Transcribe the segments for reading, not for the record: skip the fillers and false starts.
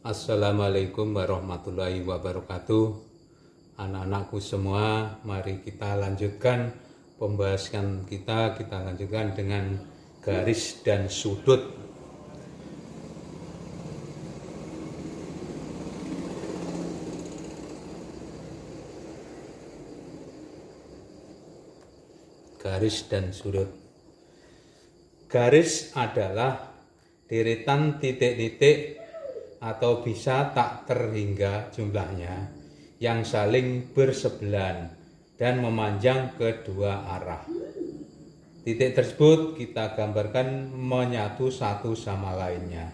Assalamualaikum warahmatullahi wabarakatuh. Anak-anakku semua, mari kita lanjutkan pembahasan kita lanjutkan dengan garis dan sudut. Garis dan sudut. Garis adalah deretan titik-titik atau bisa tak terhingga jumlahnya yang saling bersebelahan dan memanjang kedua arah. Titik tersebut kita gambarkan menyatu satu sama lainnya.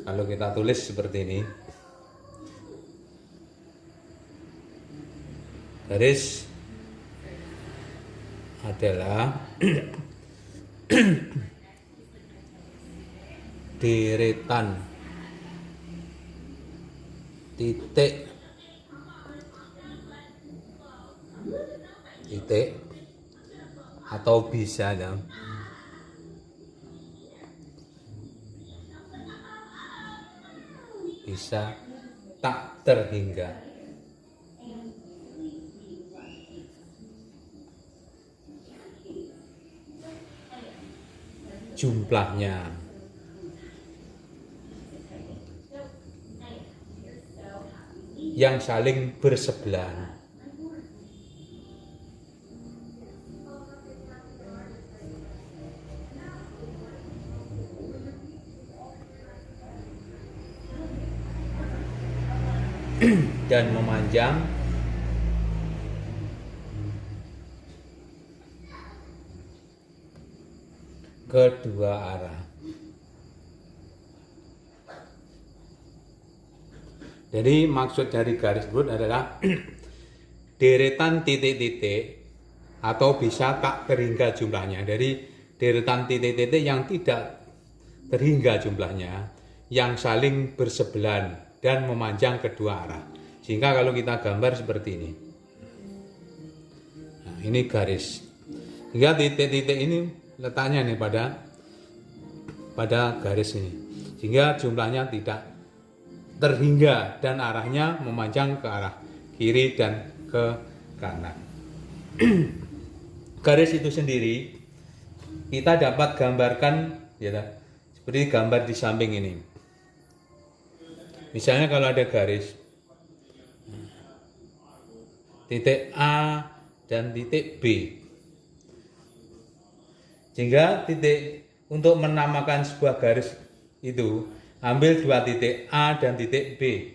Kalau kita tulis seperti ini, garis adalah deretan titik atau bisa tak terhingga. Jumlahnya yang saling bersebelahan. Dan memanjang kedua arah. Jadi maksud dari garis tersebut adalah deretan titik-titik atau bisa tak terhingga jumlahnya. Dari deretan titik-titik yang tidak terhingga jumlahnya, yang saling bersebelahan dan memanjang kedua arah. Sehingga kalau kita gambar seperti ini. Nah, ini garis. Hingga titik-titik ini letaknya nih pada garis ini. Sehingga jumlahnya tidak terhingga dan arahnya memanjang ke arah kiri dan ke kanan. Garis itu sendiri kita dapat gambarkan ya, seperti gambar di samping ini. Misalnya kalau ada garis titik A dan titik B, sehingga titik untuk menamakan sebuah garis itu ambil dua titik A dan titik B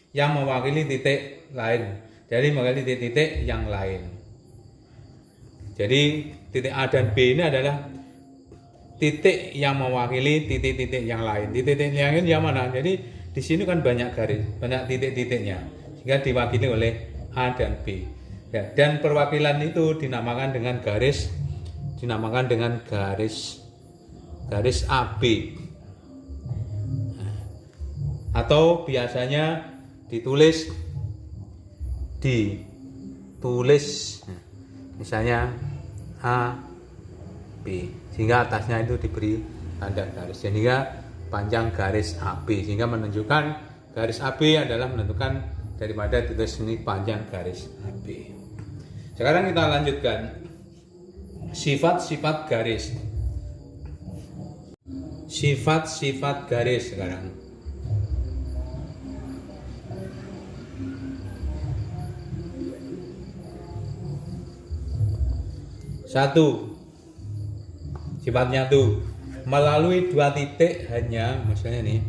yang mewakili titik lain. Jadi mewakili titik-titik yang lain. Jadi titik A dan B ini adalah titik yang mewakili titik-titik yang lain. Titik-titik yang lain yang mana? Jadi di sini kan banyak garis, banyak titik-titiknya, sehingga diwakili oleh A dan B. Ya, dan perwakilan itu dinamakan dengan garis AB. Atau biasanya ditulis misalnya A, B, sehingga atasnya itu diberi tanda garis, sehingga panjang garis AB, sehingga menunjukkan garis AB adalah menentukan daripada tulis ini panjang garis AB. Sekarang kita lanjutkan sifat-sifat garis. Sifat-sifat garis sekarang. Satu, sifatnya tuh melalui dua titik hanya, misalnya nih,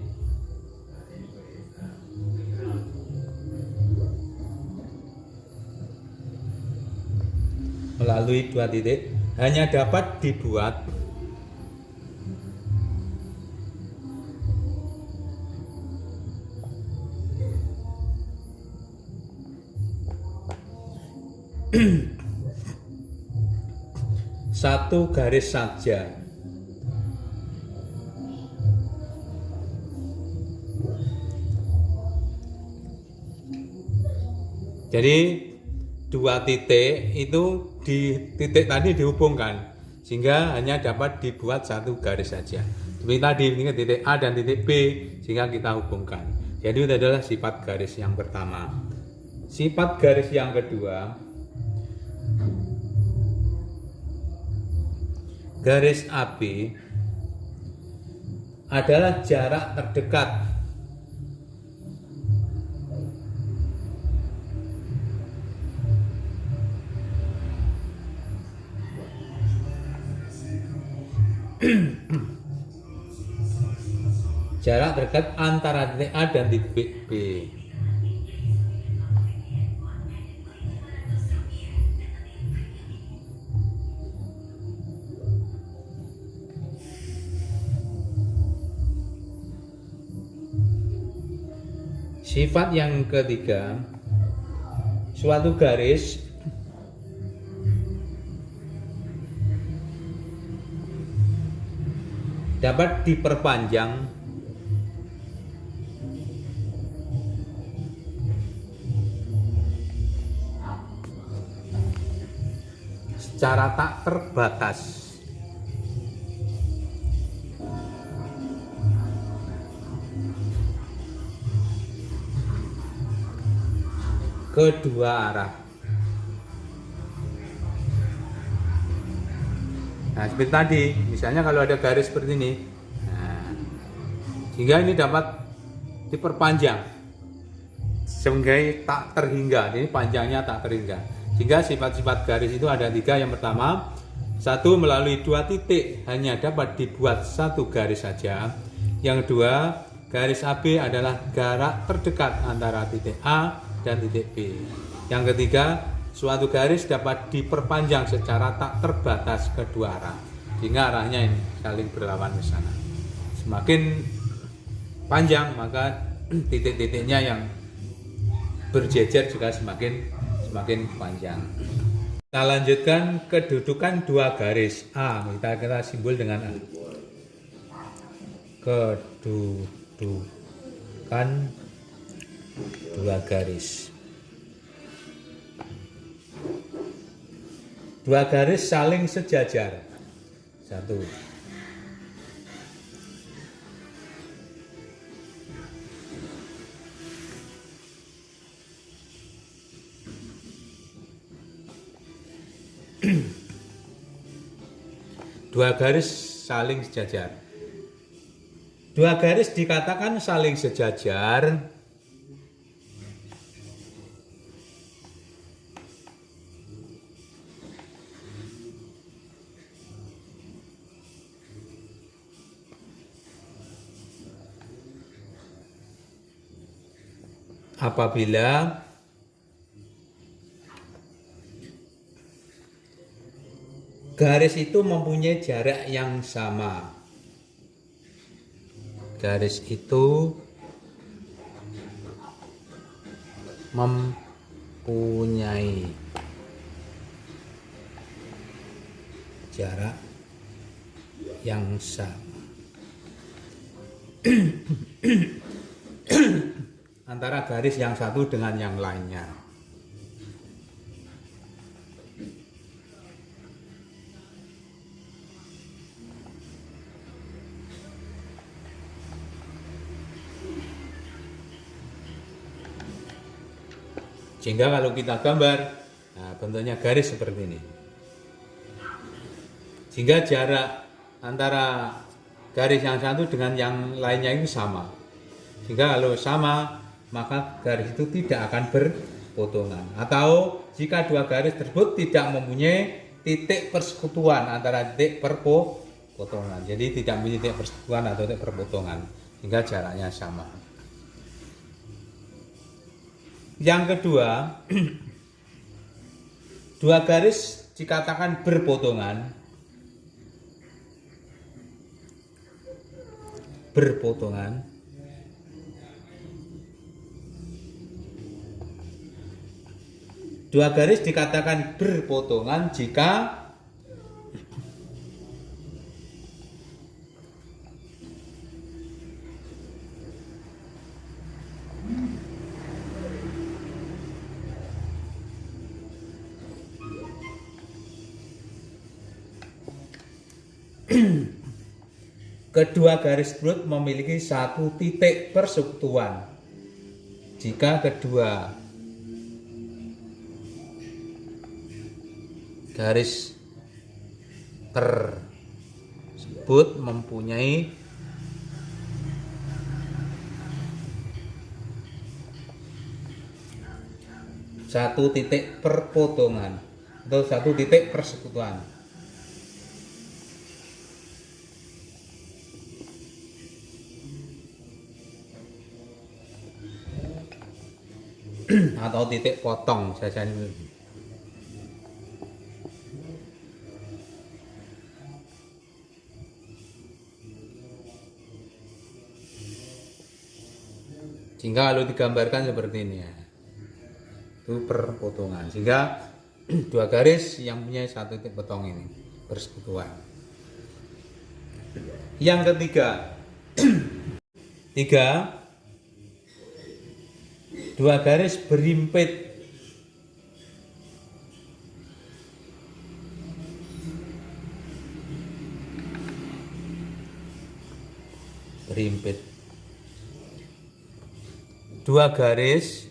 melalui dua titik hanya dapat dibuat satu garis saja. Jadi dua titik itu di titik tadi dihubungkan sehingga hanya dapat dibuat satu garis saja. Seperti tadi ini titik A dan titik B sehingga kita hubungkan. Jadi itu adalah sifat garis yang pertama. Sifat garis yang kedua, garis AB adalah jarak terdekat jarak dekat antara titik A dan titik B. Sifat yang ketiga, suatu garis dapat diperpanjang secara tak terbatas kedua arah. Nah, seperti tadi, misalnya kalau ada garis seperti ini, nah, sehingga ini dapat diperpanjang sehingga tak terhingga. Ini panjangnya tak terhingga. Sehingga sifat-sifat garis itu ada 3. Yang pertama, 1, melalui 2 titik hanya dapat dibuat 1 garis saja. Yang kedua, garis AB adalah jarak terdekat antara titik A dan titik B. Yang ketiga, suatu garis dapat diperpanjang secara tak terbatas kedua arah, sehingga arahnya ini saling berlawan ke sana. Semakin panjang maka titik-titiknya yang berjejer juga semakin panjang. Kita lanjutkan kedudukan 2 garis A. Kita simbol dengan A. Kedudukan 2 garis. 2 garis saling sejajar. 1. Dua garis saling sejajar. 2 garis dikatakan saling sejajar apabila garis itu mempunyai jarak yang sama. Garis itu mempunyai jarak yang sama antara garis yang satu dengan yang lainnya. Sehingga kalau kita gambar, nah, bentuknya garis seperti ini. Sehingga jarak antara garis yang satu dengan yang lainnya itu sama. Sehingga kalau sama, maka garis itu tidak akan berpotongan. Atau jika 2 garis tersebut tidak mempunyai titik persekutuan antara titik perpotongan. Jadi tidak mempunyai titik persekutuan atau titik perpotongan. Sehingga jaraknya sama. Yang kedua, 2 garis dikatakan berpotongan. Berpotongan. Dua garis dikatakan berpotongan jika kedua garis tersebut memiliki 1 titik persekutuan jika kedua garis tersebut mempunyai satu titik perpotongan atau satu titik persekutuan. Atau titik potong saja ini. Sehingga kalau digambarkan seperti ini ya, itu perpotongan. Sehingga dua garis yang punya satu titik potong ini persekutuan. Yang ketiga, dua garis berimpit dua garis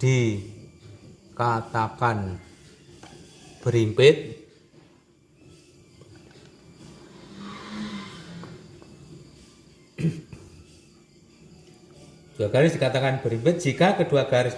dikatakan berimpit dua garis dikatakan berimpit jika kedua garis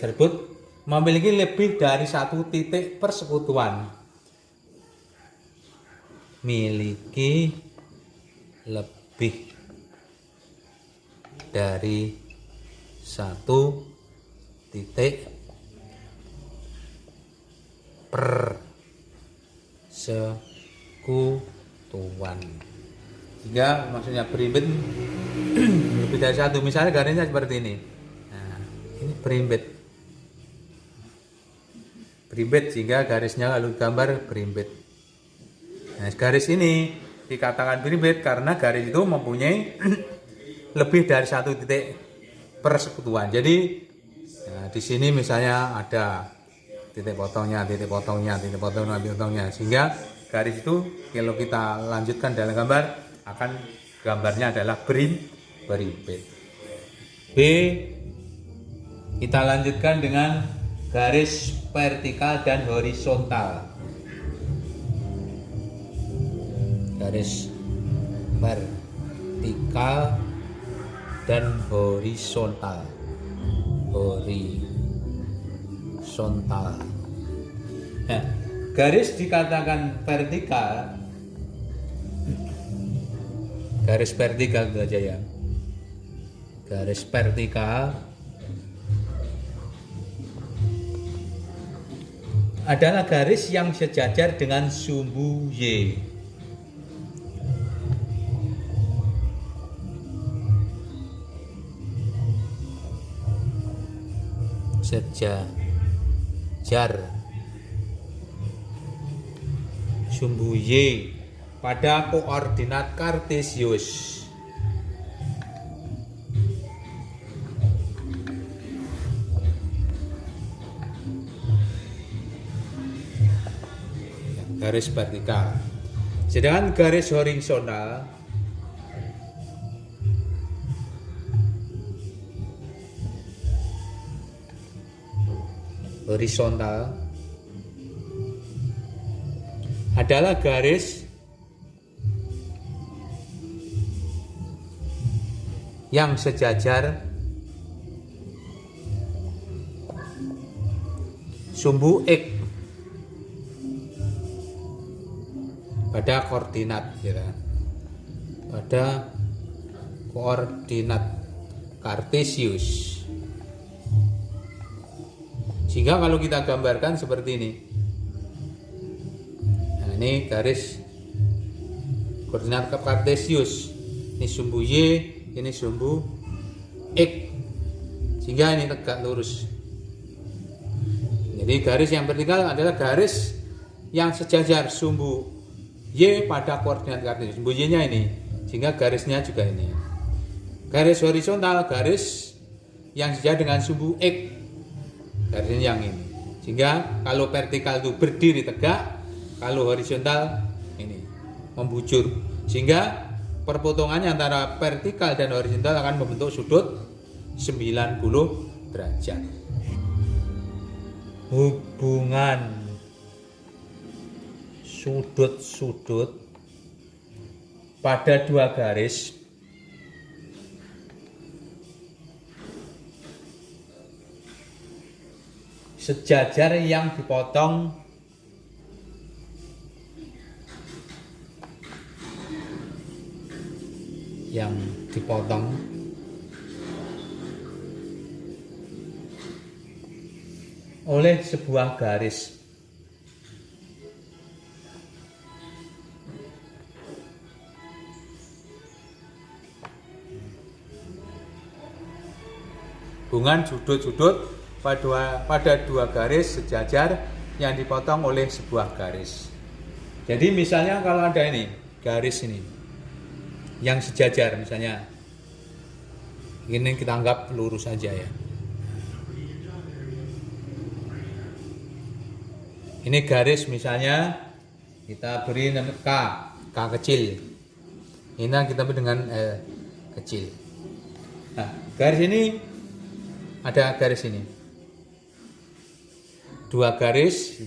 tersebut memiliki lebih dari satu titik persekutuan. Miliki lebih dari satu titik persekutuan. Sehingga maksudnya berimpit lebih dari satu. Misalnya garisnya seperti ini. Nah, ini berimpit sehingga garisnya lalu gambar berimpit. Nah, garis ini dikatakan berimpit karena garis itu mempunyai lebih dari satu titik persekutuan. Jadi nah, di sini misalnya ada titik potongnya, sehingga garis itu kalau kita lanjutkan dalam gambar akan gambarnya adalah berimpit. B, kita lanjutkan dengan garis vertikal dan horizontal. Garis vertikal dan horizontal. Nah, garis dikatakan vertikal. Garis vertikal itu aja ya. Garis vertikal adalah garis yang sejajar dengan sumbu Y. Sejajar sumbu Y pada koordinat kartesius. Garis vertikal. Sedangkan garis horizontal adalah garis yang sejajar sumbu X pada koordinat ya. Pada koordinat kartesius. Sehingga kalau kita gambarkan seperti ini. Nah, ini garis koordinat kartesius. Ini sumbu Y, ini sumbu X. Sehingga ini tegak lurus. Jadi garis yang vertikal adalah garis yang sejajar sumbu Y pada koordinat kartesius. Sumbu Y-nya ini, sehingga garisnya juga ini. Garis horizontal, garis yang sejajar dengan sumbu X, garis yang ini. Sehingga kalau vertikal itu berdiri tegak, kalau horizontal ini membujur. Sehingga perpotongannya antara vertikal dan horizontal akan membentuk sudut 90 derajat. Hubungan sudut-sudut pada dua garis sejajar yang dipotong oleh sebuah garis. Hubungan sudut-sudut pada dua garis sejajar yang dipotong oleh sebuah garis. Jadi misalnya kalau ada ini, garis ini yang sejajar, misalnya ini kita anggap lurus saja ya. Ini garis misalnya kita beri nama K kecil. Ini kita beri dengan kecil. Nah, garis ini ada garis ini. Dua garis,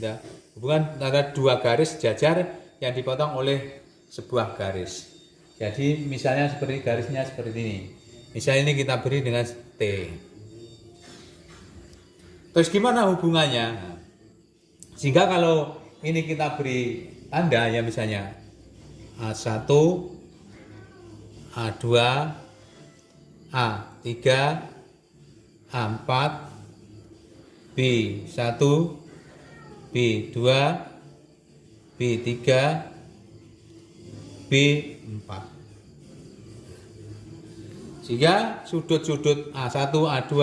hubungan antara dua garis sejajar yang dipotong oleh sebuah garis. Jadi misalnya seperti garisnya seperti ini. Misalnya ini kita beri dengan T. Terus gimana hubungannya? Sehingga kalau ini kita beri tanda ya, misalnya A1, A2, A3, A4, B1, B2, B3, B4. Sehingga sudut-sudut A1, A2,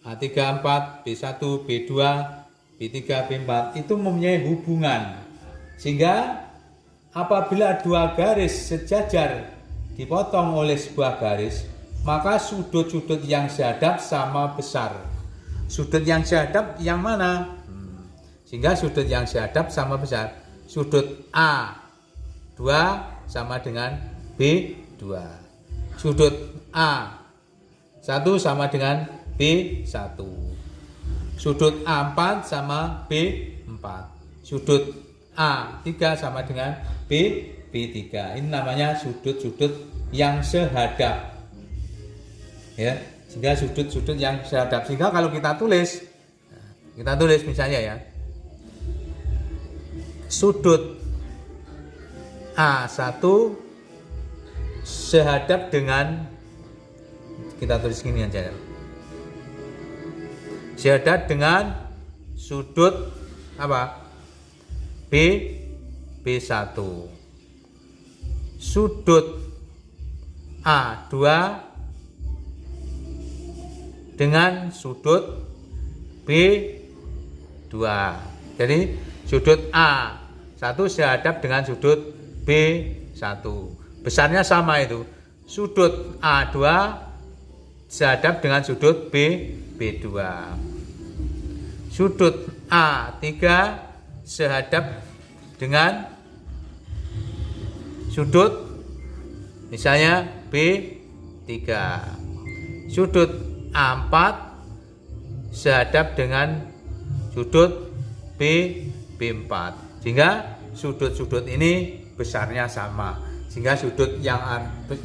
A3, A4, B1, B2, B3, B4 itu mempunyai hubungan. Sehingga apabila dua garis sejajar dipotong oleh sebuah garis, maka sudut-sudut yang sehadap sama besar. Sudut yang sehadap yang mana? Sehingga sudut yang sehadap sama besar. Sudut A2 sama dengan B2. Sudut A1 sama dengan B1. Sudut A4 sama B4. Sudut A3 sama dengan B3. Ini namanya sudut-sudut yang sehadap. Ya, sehingga sudut-sudut yang sehadap. Sehingga kalau kita tulis misalnya ya, sudut A1 sehadap dengan, kita tulis gini aja ya, sehadap dengan sudut apa? B1. Sudut A2 dengan sudut B2. Jadi sudut A1 sehadap dengan sudut B1. Besarnya sama itu. Sudut A2 sehadap dengan sudut B2. Sudut A3 sehadap dengan sudut misalnya B3. Sudut A4 sehadap dengan sudut B4. Sehingga sudut-sudut ini besarnya sama. Sehingga sudut yang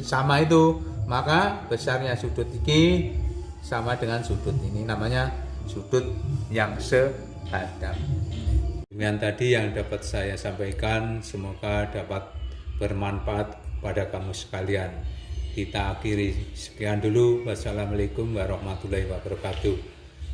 sama itu, maka besarnya sudut ini sama dengan sudut ini. Namanya sudut yang sehadap. Demikian tadi yang dapat saya sampaikan, semoga dapat bermanfaat pada kamu sekalian. Kita akhiri sekian dulu. Wassalamualaikum warahmatullahi wabarakatuh.